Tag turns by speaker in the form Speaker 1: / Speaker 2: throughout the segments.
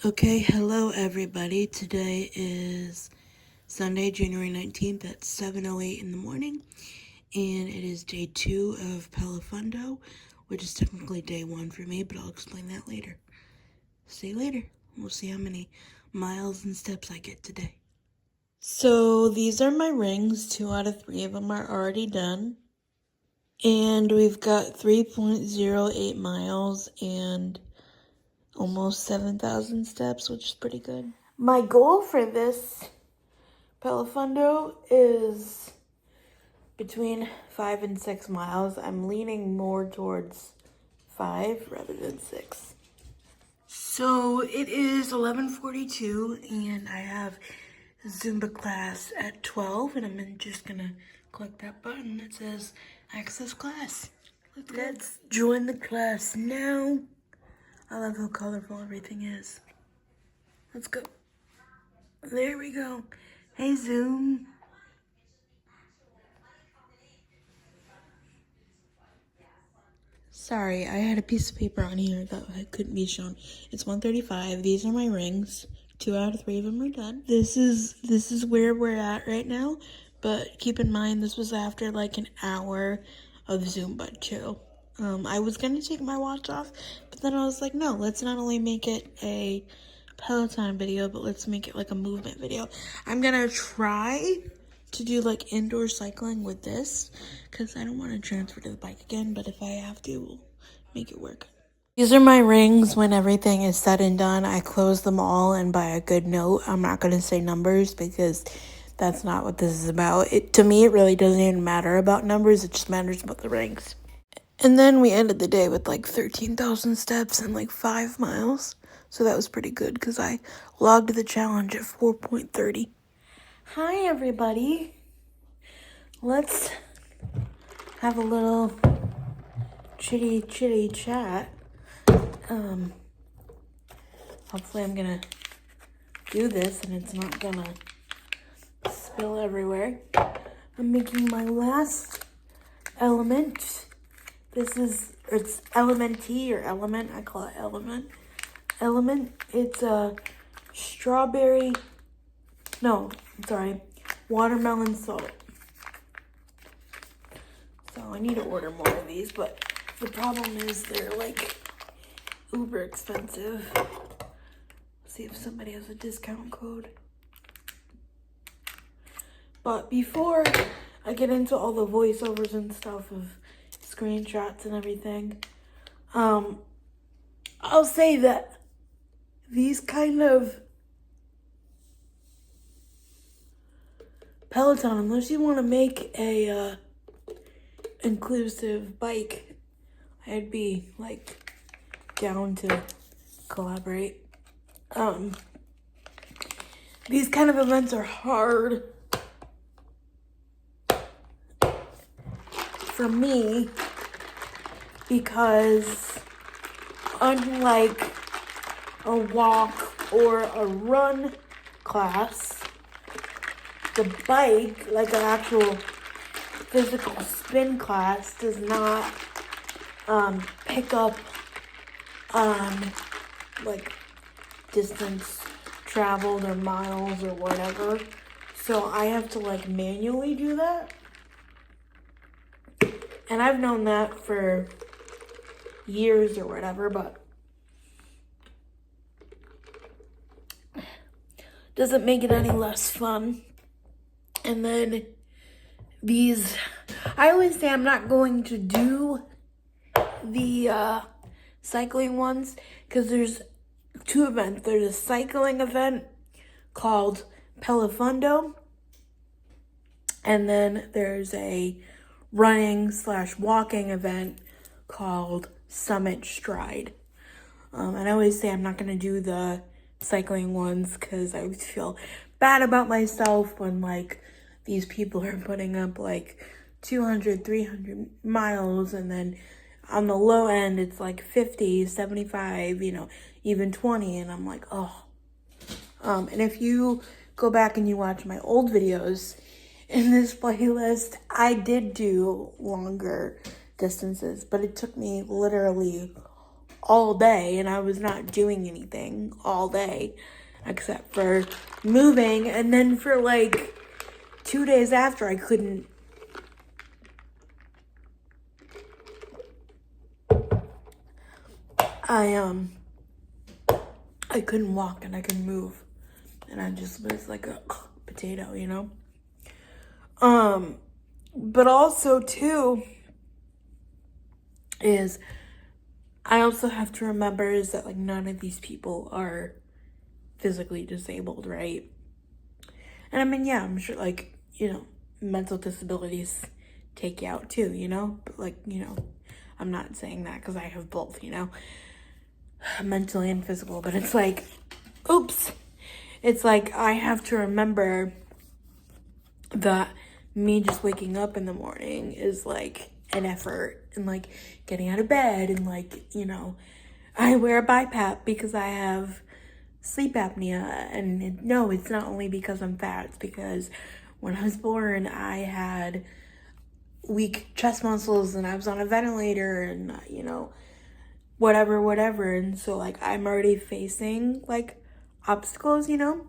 Speaker 1: Okay, hello everybody. Today is Sunday, January 19th at 7:08 in the morning, and it is day 2 of Pelofondo, which is technically day 1 for me, but I'll explain that later. See you later. We'll see how many miles and steps I get today. So these are my rings. 2 out of 3 of them are already done. And we've got 3.08 miles and almost 7,000 steps, which is pretty good. My goal for this Pelofondo is between 5 and 6 miles. I'm leaning more towards 5 rather than 6. So it is 11:42 and I have Zumba class at 12, and I'm just gonna click that button that says access class. Let's join the class now. I love how colorful everything is. Let's go. There we go. Hey, Zoom. Sorry, I had a piece of paper on here that couldn't be shown. It's 1:35. These are my rings. 2 out of 3 of them are done. This is where we're at right now, but keep in mind this was after like an hour of Zumba too. I was gonna take my watch off, but then I was like, no, let's not only make it a Peloton video, but let's make it like a movement video. I'm gonna try to do like indoor cycling with this because I don't want to transfer to the bike again, but if I have to, we'll make it work. These are my rings. When everything is said and done, I close them all and by a good note. I'm not going to say numbers because that's not what this is about. To me, it really doesn't even matter about numbers. It just matters about the rings. And then we ended the day with like 13,000 steps and like 5 miles. So that was pretty good because I logged the challenge at 4.30. Hi, everybody. Let's have a little chitty chat. Hopefully I'm gonna do this and it's not gonna spill everywhere. I'm making my last element. It's Element-T or Element. I call it Element. It's a watermelon salt. So I need to order more of these, but the problem is they're like uber expensive. See if somebody has a discount code. But before I get into all the voiceovers and stuff of screenshots and everything, I'll say that these kind of Peloton, unless you want to make a inclusive bike, I'd be like down to collaborate. These kind of events are hard for me because unlike a walk or a run class, the bike, like an actual physical spin class, does not pick up on like distance traveled or miles or whatever. So I have to like manually do that. And I've known that for years or whatever, but doesn't make it any less fun. And then these, I always say I'm not going to do the cycling ones because there's 2 events. There's a cycling event called Pelofondo, and then there's a running/walking event called Summit Stride. And I always say I'm not going to do the cycling ones because I always feel bad about myself when like these people are putting up like 200, 300 miles, and then on the low end it's like 50, 75, even 20, and I'm like, oh. And if you go back and you watch my old videos in this playlist, I did do longer distances, but it took me literally all day, and I was not doing anything all day except for moving. And then for like 2 days after, I couldn't I couldn't walk and I couldn't move, and I just was like a potato, you know. But also too is I also have to remember is that like none of these people are physically disabled, right? And I mean, yeah, I'm sure like, you know, mental disabilities take you out too, you know, but like, you know, I'm not saying that because I have both, you know, mentally and physical, but it's like, oops, it's like I have to remember that me just waking up in the morning is like an effort, and like getting out of bed, and like, you know, I wear a BiPAP because I have sleep apnea, and no, it's not only because I'm fat, it's because when I was born I had weak chest muscles and I was on a ventilator, and you know, whatever, and so like I'm already facing like obstacles, you know.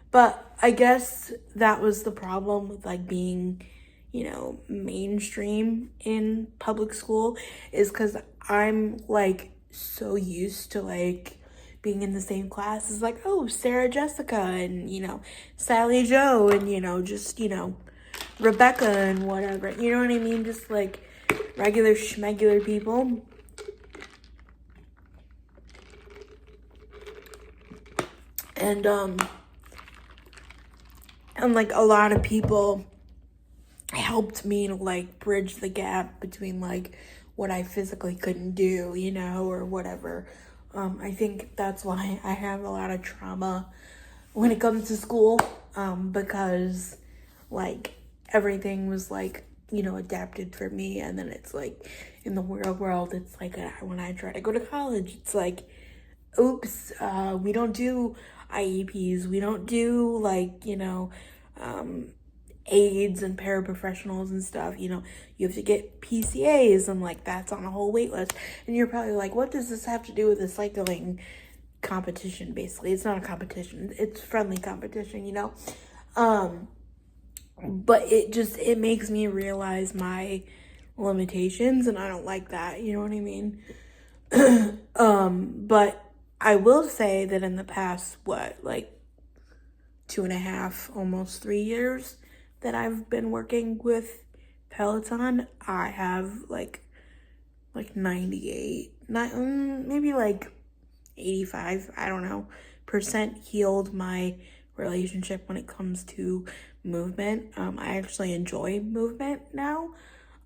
Speaker 1: But I guess that was the problem with like being, you know, mainstream in public school, is because I'm like so used to like being in the same class as like, oh, Sarah Jessica, and, you know, Sally Joe, and, you know, just, you know, Rebecca and whatever. You know what I mean? Just like regular schmegular people. And like a lot of people helped me to like bridge the gap between like what I physically couldn't do, you know, or whatever. I think that's why I have a lot of trauma when it comes to school, because like everything was like, you know, adapted for me, and then it's like in the real world, it's like when I try to go to college, it's like, oops, we don't do IEPs, we don't do like, you know, aides and paraprofessionals and stuff. You know, you have to get PCAs, and like that's on a whole wait list. And you're probably like, what does this have to do with the cycling competition? Basically, it's not a competition, it's friendly competition, you know. But it makes me realize my limitations, and I don't like that, you know what I mean? But I will say that in the past, like 2.5, almost 3 years that I've been working with Peloton, I have like 98, maybe like 85, I don't know, percent healed my relationship when it comes to movement. I actually enjoy movement now.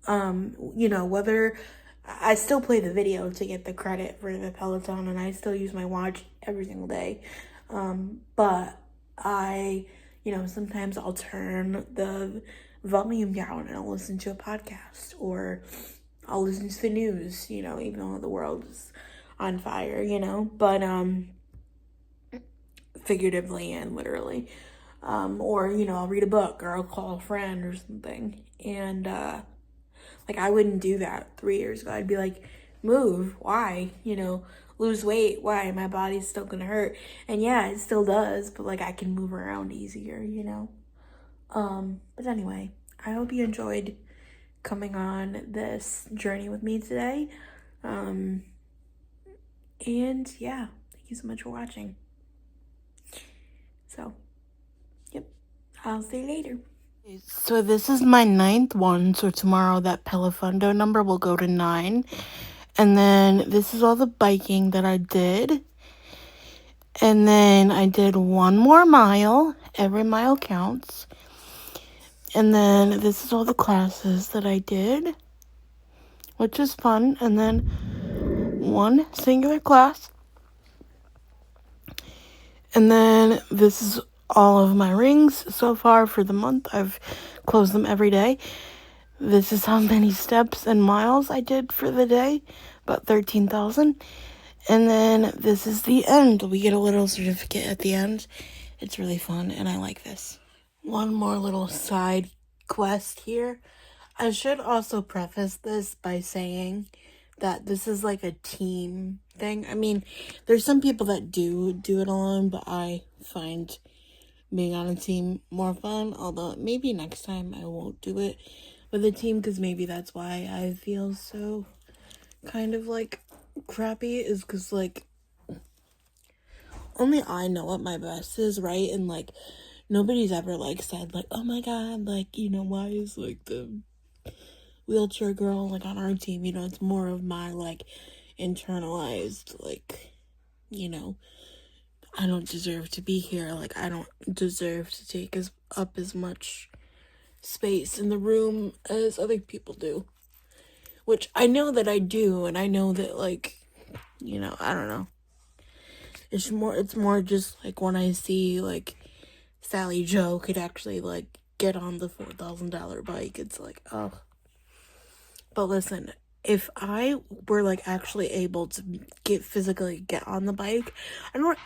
Speaker 1: You know, whether I still play the video to get the credit for the Peloton, and I still use my watch every single day. But I, you know, sometimes I'll turn the volume down and I'll listen to a podcast, or I'll listen to the news, you know, even though the world is on fire, you know, but, figuratively and literally. Or, you know, I'll read a book, or I'll call a friend or something. And, like, I wouldn't do that 3 years ago. I'd be like, move, why? You know, lose weight, why? My body's still gonna hurt. And yeah, it still does, but like I can move around easier, you know? But anyway, I hope you enjoyed coming on this journey with me today. And yeah, thank you so much for watching. So, yep, I'll see you later. So this is my 9th one, so tomorrow that Pelofondo number will go to 9. And then this is all the biking that I did. And then I did 1 more mile. Every mile counts. And then this is all the classes that I did, which is fun. And then 1 singular class. And then this is all of my rings so far for the month. I've closed them every day. This is how many steps and miles I did for the day, about 13,000. And then this is the end. We get a little certificate at the end. It's really fun, and I like this. One more little side quest here. I should also preface this by saying that this is like a team thing. I mean, there's some people that do it alone, but I find being on a team more fun, although maybe next time I won't do it with a team, because maybe that's why I feel so kind of like crappy, is because like only I know what my best is, right? And like nobody's ever like said like, oh my god, like, you know, why is like the wheelchair girl like on our team? You know, it's more of my like internalized like, you know, I don't deserve to be here, like I don't deserve to take up as much space in the room as other people do, which I know that I do, and I know that like, you know, I don't know, it's more just like when I see like Sally Joe could actually like get on the $4,000 bike, it's like, oh. But listen, if I were like actually able to physically get on the bike, I don't.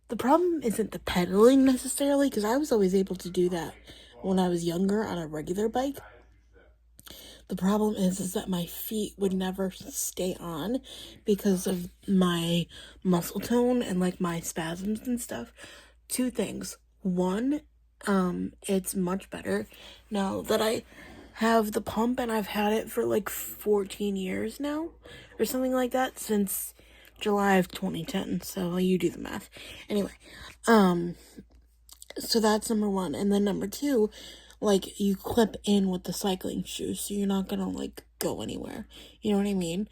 Speaker 1: The problem isn't the pedaling necessarily, because I was always able to do that when I was younger on a regular bike. The problem is that my feet would never stay on because of my muscle tone and like my spasms and stuff. Two things. One, it's much better now that I have the pump, and I've had it for like 14 years now or something like that, since July of 2010. So you do the math. Anyway, so that's number one. And then number two, like you clip in with the cycling shoes, so you're not gonna like go anywhere. You know what I mean?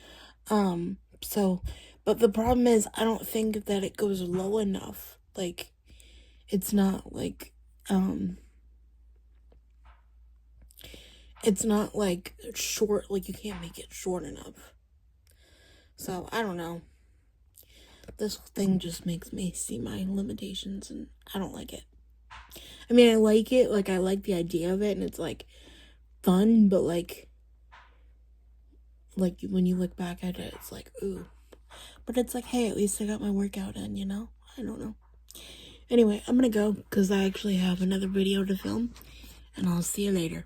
Speaker 1: So, but the problem is I don't think that it goes low enough. Like, it's not like, it's not like short, like you can't make it short enough. So, I don't know. This thing just makes me see my limitations, and I don't like it. I mean, I like it, like I like the idea of it, and it's like fun, but like when you look back at it, it's like, ooh. But it's like, hey, at least I got my workout in, you know? I don't know. Anyway, I'm gonna go because I actually have another video to film, and I'll see you later.